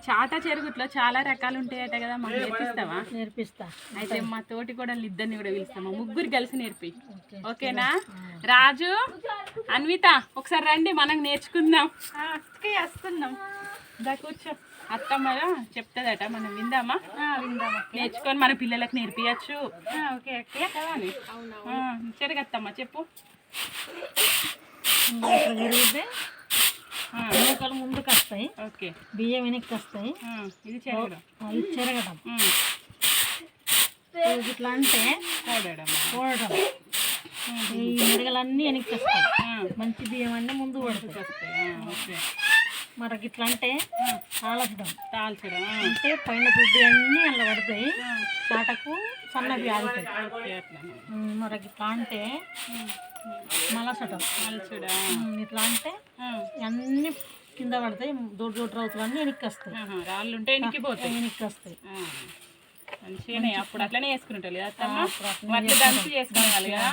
చాట చెరుగుట్లో చాలా రకాలు ఉంటాయట కదా, మాకు నేర్పిస్తావా? నేర్పిస్తా. అయితే మా తోటి కూడా ఇద్దరిని కూడా పిలుస్తాము, ముగ్గురు కలిసి నేర్పి. ఓకేనా? రాజు, అన్విత ఒకసారి రండి, మనం నేర్చుకుందాం. వస్తున్నాం. దా కూర్చో. అత్తమ్మ చెప్తుందట, మనం విందామా? నేర్చుకొని మన పిల్లలకు నేర్పియచ్చు. Okay okay. చెరగత్తమ్మ చెప్పు. జరిగితే నూకలు ముందుకు వస్తాయి, ఓకే, బియ్యం వెనక్కి వస్తాయి. ఇది చెరగడం. ఇది చెరగడం. ఇట్లా అంటే పోడడం. ఈ మెరగలన్నీ వెనక్కి వస్తాయి, మంచి బియ్యం అన్నీ ముందు పడుతుంది. మనకి ఇట్లా అంటే తాల్చడం అంటే పైన దుడ్డి అన్నీ అలా పడతాయి, చాటకు సన్నవి ఆగుతాయి. మనకి ఇట్లా అంటే మలసడం. ఇట్లా అంటే అన్నీ కింద పడతాయి, దొడ్డు దొడ్డు రౌతులు అన్నీ వెనక్కి వస్తాయి. రాళ్ళు ఉంటే వెనక్కి వస్తాయి. మంచిగానే అప్పుడు అట్లనే వేసుకుంటారు కదా, దంచి చేసుకోవాలి కదా.